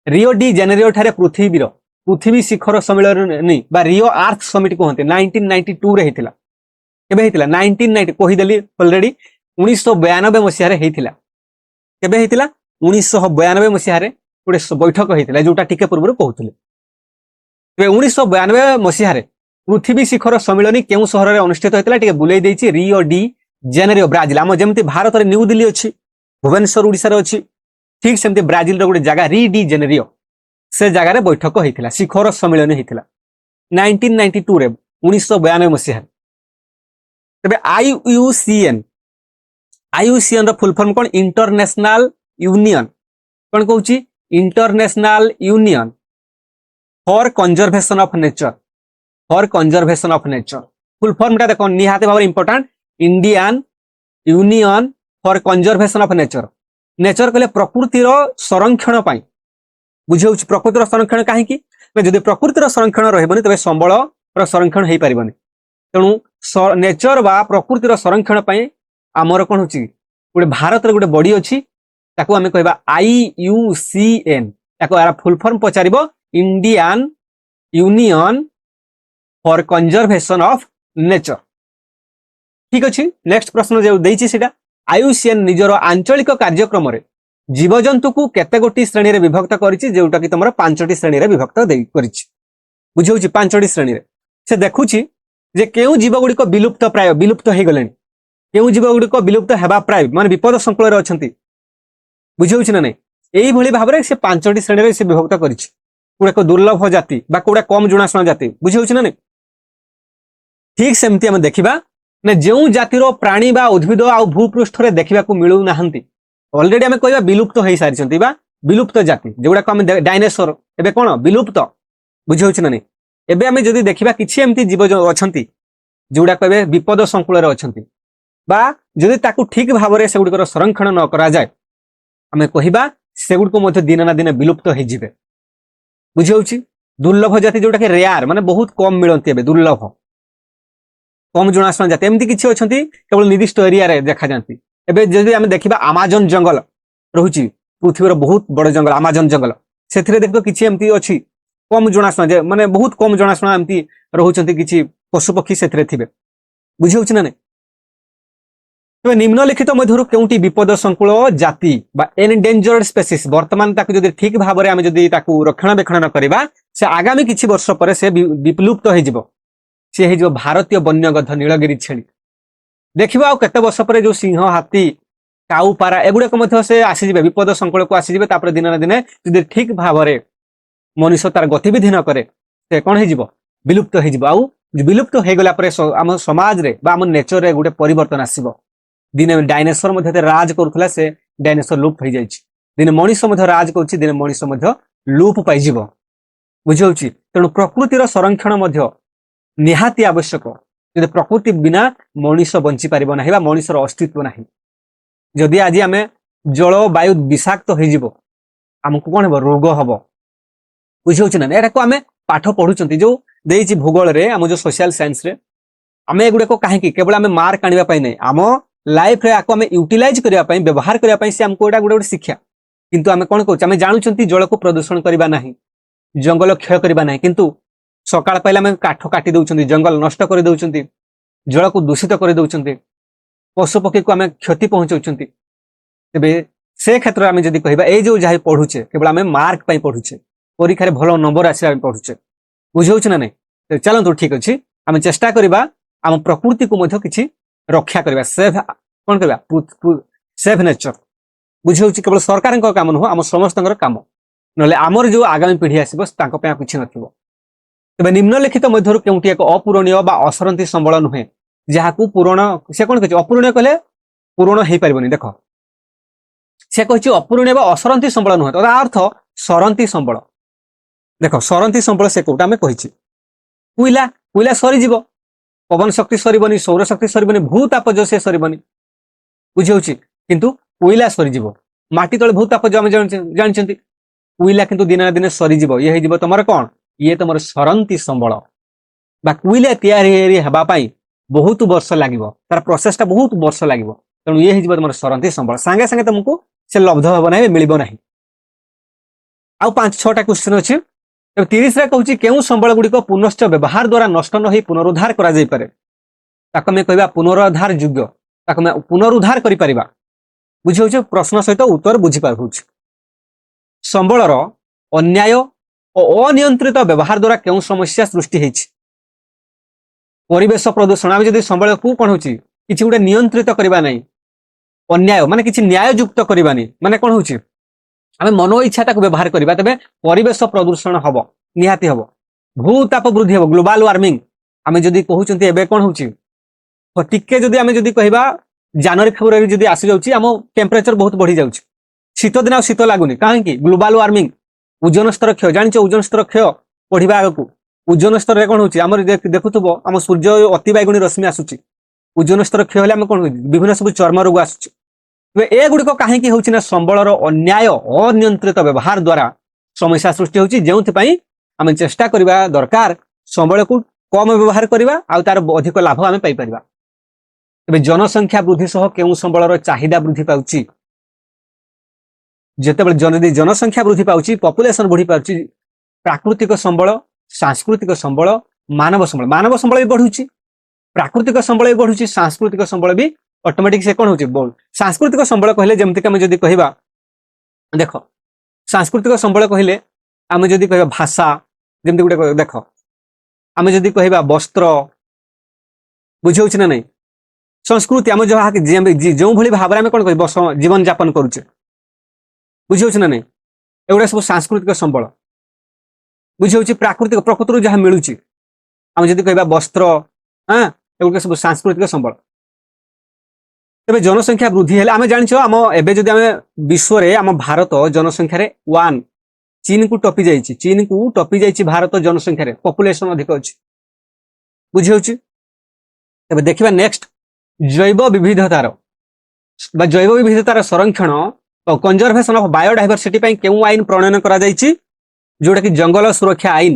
रियो डी जेनेरियो ठारे पृथ्वी शिखर सम्मेलन बा रियो आर्थ समिट कहते 1992 रे होता केबे होता 1990 कहीदेली अलरेडी 1992 मसीह होता केबे होता 1992 मसीह गोटे बैठक होता जोटा टिके पूर्व कहते 1992 मसीह पृथ्वी शिखर सम्मेलन केउ सहर में अनुष्ठित होता है बुलाई देछि रियो डी जेनेरियो ब्राजिल आम जमती भारत में न्यू दिल्ली अच्छी भुवनेश्वर ओडिशा रे अच्छी ठीक सेमती ब्राजिल गोटे जगह री डी जेनेरियो से जगह बैठक होता शिखर सम्मेलन होता 1992 रे 1992 मसीह तेज आईयूसीएन फुल फॉर्म कौन इंटरनेशनल यूनियन कौन कहूँ international union for conservation of nature full form टा देखो निहाते भाव important Indian union for conservation of nature कहले प्रकृतिर संरक्षण पाई बुझे प्रकृतिर संरक्षण कहीं जदि प्रकृतिर संरक्षण रही तेज संबल संरक्षण हो पारबनी तेणु नेचर बा प्रकृतिर संरक्षण पाई आमर कौन होची गोटे भारत रे गोटे बॉडी अच्छी ताकू आमे कहबा आईयूसीएन ताकू यार फुल फॉर्म पचारिबो Indian union for conservation of nature ठीक अच्छे नेक्स्ट प्रश्न जो देइछि सेटा आईयूसीएन निजर आंचलिक कार्यक्रम रे जीवजंतु को केते गोटी श्रेणी रे विभक्त करिछि जेउटा कि तमरा 5टी श्रेणी रे विभक्त देई करिछि बुझौछि 5टी श्रेणी रे से देखुछि जे केउ जीव गुडी को विलुप्त हो गलेनी केउ जीव गुडी को विलुप्त हेबा प्राय माने विपद संकुल रे अछंती बुझौछि ना नै एई भली भाव रे से 5टी श्रेणी रे से विभक्त करिछि कोडा को दुर्लभ जाति बा कोडा कम जुणाशुना जाति बुझौछि ना नै ठीक सेमती हम देखिबा ने जेउ जातिर प्राणी बा उद्भिद आ भूपृष्ठ रे देखिबा को मिलु नाहंती ऑलरेडी आम कहवा विलुप्त हो सारी विलुप्त जाति जोड़ा आम डायनासोर एबे कौन विलुप्त बुझे ना नहीं एबे आम जदि देखा किसी एमती जीव अच्छा जोड़ा कहे विपद संकुल अच्छा बा जदि ताकू ठीक भाव में सेगुड़िकर संरक्षण न करा जाए आम कहवा सेगुड़ दिन ना दिन विलुप्त हो बुझे दुर्लभ जाति जोटा कि रेयार माने बहुत कम मिलती है दुर्लभ कम जुणाशुना जाति एमती किसी अच्छा केवल निर्दिष्ट एरिया रे देखा जाती एबे जदि आम देखा आमाजन जंगल रहुची पृथ्वीर बहुत बड़ जंगल आमाजन जंगल से देखो किसी एमती अच्छी कम जनाशुना माने बहुत कम जनाशुना एमती रोचंती किसी पशुपक्षी से थे बुझे ना तेज निम्नलिखित मध्य केउटी विपद संकुल जाति बा एनडेंजर्ड स्पेसीज वर्तमान ताकू जदि ठीक भाव में आम जदि ताकू रक्षणाबेक्षण न करबा से आगामी किछि वर्ष पर से विलुप्त हो जिवो से हे जो भारतीय वन्यगध नीलगिरी छेली देखिबा केते वर्ष पर जो सिंह हाथी काऊ पारा एगुड़ाक मध्य से आसीजे विपद संकुल को आसीजे तापर दिन ना दिन जदि ठीक भाव में मनुष्य तार गतिविधि न करे से कौन हो विलुप्त हो विलुप्त हो गला आम समाज रे बा आम नेचर रे गोटे परिवर्तन आसीबो दिने डायनासोर मध्य राज करुला से डायनासोर लुप्त हो जाइछि दिने मनुष्य मध्य राज करुछि दिने मनुष्य मध्य लुप पाइजिबो बुझौछि तेणु प्रकृतिर संरक्षण मध्य निहाती आवश्यक यदि प्रकृति बिना मनुष्य बंची पारिबो नाही बा मनुष्यर अस्तित्व नाही जदि आज आम जल वायु विषाक्त हो आमको कौन हम रोग हम बुझे ना यहाँ को आम पाठ पढ़ुं जो देती भूगोल रे आम जो सोशल साइंस रे आम एगुड़ाक कहीं केवल आम मार्क आने नहीं आम लाइफ रे आम यूटिलाइज करने व्यवहार करने से आमको गोटे गोटे शिक्षा किंतु आम कौन कौन जानूँ जल को प्रदूषण करवा ना जंगल क्षय करवा ना किंतु सकाळ पाइले आम काठ काटी दौरान जंगल नष्ट कर दौरान जल को दूषित कर दौरान पशुपक्षी को आम क्षति पहुंचाऊँ तेरे से क्षेत्र में आम जब कह जो जहाँ पढ़ुचे केवल आम मार्क पढ़ुचे परीक्षा भल नंबर आसा पढ़ुचे बुझे ना नहीं चलतु ठीक अच्छे आम चेष्टा करवा आम प्रकृति को किसी रक्षा करवा सेफ कौन करवा सेफ नेचर बुझे केवल सरकार काम नुह आम समस्त काम ना आमर जो आगामी पीढ़ी आसो किसी न तेज निम्नलिखित मध्य केउटी एक अपूरणीय बा असरंती संबल नुहे जहाँ पूरण से कौन कह अपूरणीय कहले ପୂରଣ ହେଇପାରିବନି। ଦେଖ ସେ କହିଛି ଅପୂରଣୀୟ ବା ଅସରନ୍ତି ସମ୍ବଳ ନୁହେଁ, ତା ଅର୍ଥ ସରନ୍ତି ସମ୍ବଳ। ଦେଖ ସରନ୍ତି ସମ୍ବଳ ସେ କୋଉଟା ଆମେ କହିଛି, କୋଇଲା, କୋଇଲା ସରିଯିବ, ପବନ ଶକ୍ତି ସରିବନି, ସୌର ଶକ୍ତି ସରିବନି, ଭୂତାପଜ ସେ ସରିବନି, ବୁଝି ହଉଛି। କିନ୍ତୁ କୋଇଲା ସରିଯିବ, ମାଟି ତଳେ ଭୂତାପଜ ଆମେ ଜାଣିଛନ୍ତି, କୋଇଲା କିନ୍ତୁ ଦିନେ ନା ଦିନେ ସରିଯିବ, ଇଏ ହେଇଯିବ ତମର କଣ, ଇଏ ତମର ସରନ୍ତି ସମ୍ବଳ। ବା କୋଇଲା ତିଆରି ହେବା ପାଇଁ ବହୁତ ବର୍ଷ ଲାଗିବ, ତାର ପ୍ରୋସେସଟା ବହୁତ ବର୍ଷ ଲାଗିବ, ତେଣୁ ଇଏ ହେଇଯିବ ତମର ସରନ୍ତି ସମ୍ବଳ, ସାଙ୍ଗେ ସାଙ୍ଗେ ତମକୁ ସେ ଲବ୍ଧ ହେବ ନାହିଁ, ମିଳିବ ନାହିଁ। ଆଉ 5-6ଟା କ୍ୱେଶ୍ଚନ ଅଛି। 30ରେ କହୁଛି କେଉଁ ସମ୍ବଳ ଗୁଡିକ ପୁନଶ୍ଚ ବ୍ୟବହାର ଦ୍ୱାରା ନଷ୍ଟ ନ ହୋଇ ପୁନରୁଦ୍ଧାର କରାଯାଇପାରେ, ତାକୁ ଆମେ କହିବା ପୁନରୁଦ୍ଧାର ଯୋଗ୍ୟ, ତାକୁ ଆମେ ପୁନରୁଦ୍ଧାର କରିପାରିବା। ବୁଝିହଉଛି, ପ୍ରଶ୍ନ ସହିତ ଉତ୍ତର ବୁଝିପାରୁଛି। ସମ୍ବଳର ଅନ୍ୟାୟ ଓ ଅନିୟନ୍ତ୍ରିତ ବ୍ୟବହାର ଦ୍ୱାରା କେଉଁ ସମସ୍ୟା ସୃଷ୍ଟି ହେଇଛି, ପରିବେଶ ପ୍ରଦୂଷଣ। ଆମେ ଯଦି ସମ୍ବଳକୁ କଣ ହଉଛି କିଛି ଗୋଟେ ନିୟନ୍ତ୍ରିତ କରିବା ନାହିଁ, ଅନ୍ୟାୟ ମାନେ କିଛି ନ୍ୟାୟଯୁକ୍ତ କରିବାନି, ମାନେ କଣ ହଉଛି ଆମେ ମନ ଇଚ୍ଛା ତାକୁ ବ୍ୟବହାର କରିବା, ତେବେ ପରିବେଶ ପ୍ରଦୂଷଣ ହବ, ନିହାତି ହବ। ଭୂତାପ ବୃଦ୍ଧି ହବ, ଗ୍ଲୋବାଲ ୱାର୍ମିଂ। ଆମେ ଯଦି କହୁଛନ୍ତି ଏବେ କଣ ହଉଛି, ଟିକେ ଯଦି ଆମେ ଯଦି କହିବା ଜାନୁଆରୀ ଫେବୃଆରୀ ଯଦି ଆସିଯାଉଛି ଆମ ଟେମ୍ପରେଚର ବହୁତ ବଢି ଯାଉଛି, ଶୀତ ଦିନ ଆଉ ଶୀତ ଲାଗୁନି, କାହିଁକି, ଗ୍ଲୋବାଲ ୱାର୍ମିଂ। ଓଜନ ସ୍ତର କ୍ଷୟ, ଜାଣିଛ ଓଜନ ସ୍ତର କ୍ଷୟ ବଢିବା ଆଗକୁ, ଓଜନ ସ୍ତରରେ କଣ ହଉଛି ଆମର ଦେଖୁଥିବ ଆମ ସୂର୍ଯ୍ୟ ଅତି ବାଇଗଣୀ ରଶ୍ମି ଆସୁଛି, ଓଜନ ସ୍ତର କ୍ଷୟ ହେଲେ ଆମେ କଣ ହଉଛି ବିଭିନ୍ନ ସବୁ ଚର୍ମ ରୋଗ ଆସୁଛି। ଏଗୁଡିକ କାହିଁକି ହଉଛି ନା ସମ୍ବଳର ଅନ୍ୟାୟ ଅନିୟନ୍ତ୍ରିତ ବ୍ୟବହାର ଦ୍ୱାରା ସମସ୍ୟା ସୃଷ୍ଟି ହଉଛି, ଯେଉଁଥିପାଇଁ ଆମେ ଚେଷ୍ଟା କରିବା ଦରକାର ସମ୍ବଳକୁ କମ ବ୍ୟବହାର କରିବା ଆଉ ତାର ଅଧିକ ଲାଭ ଆମେ ପାଇପାରିବା। ତେବେ ଜନସଂଖ୍ୟା ବୃଦ୍ଧି ସହ କେଉଁ ସମ୍ବଳର ଚାହିଦା ବୃଦ୍ଧି ପାଉଛି, ଯେତେବେଳେ ଯଦି ଜନସଂଖ୍ୟା ବୃଦ୍ଧି ପାଉଛି, ପପୁଲେସନ ବଢି ପାରୁଛି, ପ୍ରାକୃତିକ ସମ୍ବଳ, ସାଂସ୍କୃତିକ ସମ୍ବଳ, ମାନବ ସମ୍ବଳ, ମାନବ ସମ୍ବଳ ବି ବଢୁଛି, ପ୍ରାକୃତିକ ସମ୍ବଳ ବି ବଢୁଛି, ସାଂସ୍କୃତିକ ସମ୍ବଳ ବି ଅଟୋମେଟିକ ସେ କଣ ହଉଛି ସାଂସ୍କୃତିକ ସମ୍ବଳ କହିଲେ ଯେମିତି ଆମେ ଯଦି କହିବା, ଦେଖ ସାଂସ୍କୃତିକ ସମ୍ବଳ କହିଲେ ଆମେ ଯଦି କହିବା ଭାଷା, ଯେମିତି ଗୋଟେ ଦେଖ ଆମେ ଯଦି କହିବା ବସ୍ତ୍ର, ବୁଝି ନା ନାଇଁ, ସଂସ୍କୃତି, ଆମେ ଯେଉଁଭଳି ଭାବରେ ଆମେ କଣ କହିବା ଜୀବନ ଯାପନ କରୁଛେ, ବୁଝି ନା ନାଇଁ, ଏଗୁଡା ସବୁ ସାଂସ୍କୃତିକ ସମ୍ବଳ। ବୁଝି ପ୍ରାକୃତିକ, ପ୍ରକୃତିରୁ ଯାହା ମିଳୁଛି, ଆମେ ଯଦି କହିବା ବସ୍ତ୍ର, ଏଗୁଡିକ ସବୁ ସାଂସ୍କୃତିକ ସମ୍ବଳ। ତେବେ ଜନସଂଖ୍ୟା ବୃଦ୍ଧି ହେଲେ ଆମେ ଜାଣିଛ ଆମ ଏବେ ଯଦି ଆମେ ବିଶ୍ୱରେ ଆମ ଭାରତ ଜନସଂଖ୍ୟାରେ 1, ଚୀନକୁ ଟପି ଯାଇଛି, ଚୀନକୁ ଟପି ଯାଇଛି ଭାରତ ଜନସଂଖ୍ୟାରେ, ପପୁଲେସନ ଅଧିକ ଅଛି, ବୁଝିହଉଛି। ତେବେ ଦେଖିବା ନେକ୍ସଟ, ଜୈବ ବିବିଧତାର ବା ଜୈବ ବିବିଧତାର ସଂରକ୍ଷଣ ଓ କନଜରଭେସନ ଅଫ ବାୟୋଡାଇଭରସିଟି ପାଇଁ କେଉଁ ଆଇନ ପ୍ରଣୟନ କରାଯାଇଛି, ଯୋଉଟା କି ଜଙ୍ଗଲ ସୁରକ୍ଷା ଆଇନ।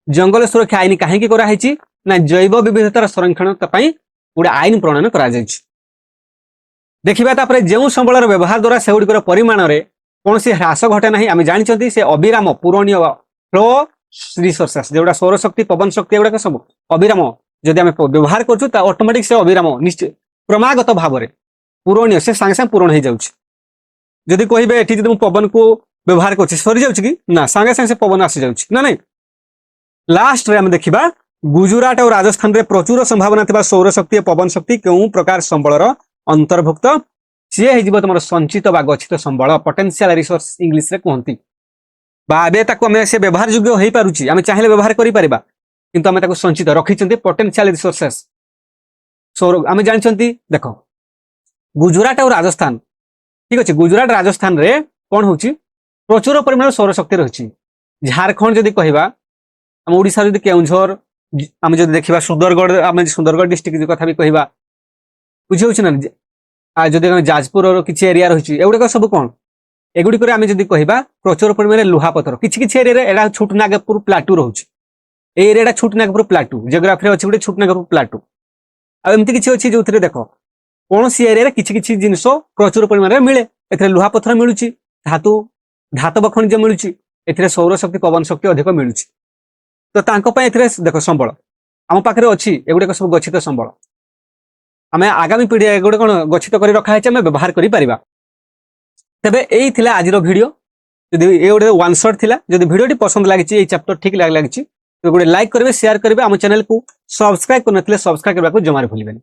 ଜଙ୍ଗଲ ସୁରକ୍ଷା ଆଇନ କାହିଁକି କରାଯାଇଛି ନା ଜୈବ ବିବିଧତାର ସଂରକ୍ଷଣ ପାଇଁ ଗୋଟେ ଆଇନ ପ୍ରଣୟନ କରାଯାଇଛି। ଦେଖିବା ତାପରେ ଯେଉଁ ସମ୍ବଳର ବ୍ୟବହାର ଦ୍ୱାରା ସେଗୁଡ଼ିକର ପରିମାଣରେ କୌଣସି ହ୍ରାସ ଘଟେ ନାହିଁ, ଆମେ ଜାଣିଛନ୍ତି ସେ ଅବିରାମ ପୂରଣୀୟ ଫ୍ଲୋ ରିସୋର୍ସେସ, ଯୋଉଟା ସୌରଶକ୍ତି, ପବନ ଶକ୍ତି, ଏଗୁଡାକ ସବୁ ଅବିରାମ ଯଦି ଆମେ ବ୍ୟବହାର କରୁଛୁ ତା ଅଟୋମେଟିକ ସେ ଅବିରାମ ନିଶ୍ଚୟ କ୍ରମାଗତ ଭାବରେ ପୂରଣୀୟ, ସେ ସାଙ୍ଗେ ସାଙ୍ଗେ ପୂରଣ ହେଇଯାଉଛି। ଯଦି କହିବେ ଏଠି ଯଦି ମୁଁ ପବନକୁ ବ୍ୟବହାର କରୁଛି ସରିଯାଉଛି କି ନା, ସାଙ୍ଗେ ସାଙ୍ଗେ ସେ ପବନ ଆସିଯାଉଛି ନା ନାଇଁ। ଲାଷ୍ଟରେ ଆମେ ଦେଖିବା ଗୁଜୁରାଟ ଓ ରାଜସ୍ଥାନରେ ପ୍ରଚୁର ସମ୍ଭାବନା ଥିବା ସୌରଶକ୍ତି ଓ ପବନ ଶକ୍ତି କେଉଁ ପ୍ରକାର ସମ୍ବଳର ଅନ୍ତର୍ଭୁକ୍ତ, ସିଏ ହେଇଯିବ ତମର ସଞ୍ଚିତ ବା ଗଚ୍ଛିତ ସମ୍ବଳ, ପଟେନ୍ସିଆଲ ରିସୋର୍ସ ଇଂଲିଶରେ କୁହନ୍ତି। ବା ଏବେ ତାକୁ ଆମେ ସେ ବ୍ୟବହାର ଯୋଗ୍ୟ ହେଇପାରୁଛି, ଆମେ ଚାହିଁଲେ ବ୍ୟବହାର କରିପାରିବା, କିନ୍ତୁ ଆମେ ତାକୁ ସଞ୍ଚିତ ରଖିଛନ୍ତି ପଟେନ୍ସିଆଲ ରିସୋର୍ସେସ। ଆମେ ଜାଣିଛନ୍ତି ଦେଖ ଗୁଜୁରାଟ ଆଉ ରାଜସ୍ଥାନ, ଠିକ ଅଛି, ଗୁଜୁରାଟ ରାଜସ୍ଥାନରେ କଣ ହଉଛି ପ୍ରଚୁର ପରିମାଣର ସୌରଶକ୍ତି ରହିଛି। ଝାରଖଣ୍ଡ ଯଦି କହିବା, ଆମ ଓଡିଶାର ଯଦି କେଉଁଝର, ଆମେ ଯଦି ଦେଖିବା ସୁନ୍ଦରଗଡ଼, ଆମେ ସୁନ୍ଦରଗଡ଼ ଡିଷ୍ଟ୍ରିକ୍ଟ କଥା ବି କହିବା, ବୁଝିହଉଛି ନା। ଯଦି ଆମେ ଯାଜପୁରର କିଛି ଏରିଆ ରହିଛି, ଏଗୁଡିକ ସବୁ କଣ, ଏଗୁଡିକରେ ଆମେ ଯଦି କହିବା ପ୍ରଚୁର ପରିମାଣରେ ଲୁହାପଥର, କିଛି କିଛି ଏରିଆରେ ଏଟା ଛୋଟନାଗପୁର ପ୍ଲାଟୁ ରହୁଛି, এই ଏରିଆଟା ଛୋଟନାଗପୁର ପ୍ଲାଟୁ, ଜିଓଗ୍ରାଫିରେ ଅଛି ଗୋଟେ ଛୋଟନାଗପୁର ପ୍ଲାଟୁ। ଆଉ ଏମିତି କିଛି ଅଛି ଯୋଉଥିରେ ଦେଖ କୌଣସି ଏରିଆରେ କିଛି କିଛି ଜିନିଷ ପ୍ରଚୁର ପରିମାଣରେ ମିଳେ, ଏଥିରେ ଲୁହାପଥର ମିଳୁଛି, ଧାତବ ଖଣିଜ ମିଳୁଛି, ଏଥିରେ ସୌରଶକ୍ତି, ପବନ ଶକ୍ତି ଅଧିକ ମିଳୁଛି। ତ ତାଙ୍କ ପାଇଁ ଏଥିରେ ଦେଖ ସମ୍ବଳ ଆମ ପାଖରେ ଅଛି, ଏଗୁଡିକ ସବୁ ଗଚ୍ଛିତ ସମ୍ବଳ। ଆମେ ଆଗାମୀ ପିଢି ଏଗୁଡେ କଣ ଗଚ୍ଛିତ କରି ରଖା ହେଇଛି, ଆମେ ବ୍ୟବହାର କରିପାରିବା। ତେବେ ଏଇ ଥିଲା ଆଜିର ଭିଡିଓ, ଯଦି ଏ ଗୋଟେ ୱାନ୍ ଶଟ୍ ଥିଲା, ଯଦି ଭିଡିଓଟି ପସନ୍ଦ ଲାଗିଛି, ଏଇ ଚାପ୍ଟର ଠିକ ଲାଗିଛି, ତ ଗୋଟେ ଲାଇକ୍ କରିବେ, ସେୟାର କରିବେ, ଆମ ଚ୍ୟାନେଲକୁ ସବସ୍କ୍ରାଇବ କରିନଥିଲେ ସବସ୍କ୍ରାଇବ କରିବାକୁ ଜମାରେ ଭୁଲିବେନି।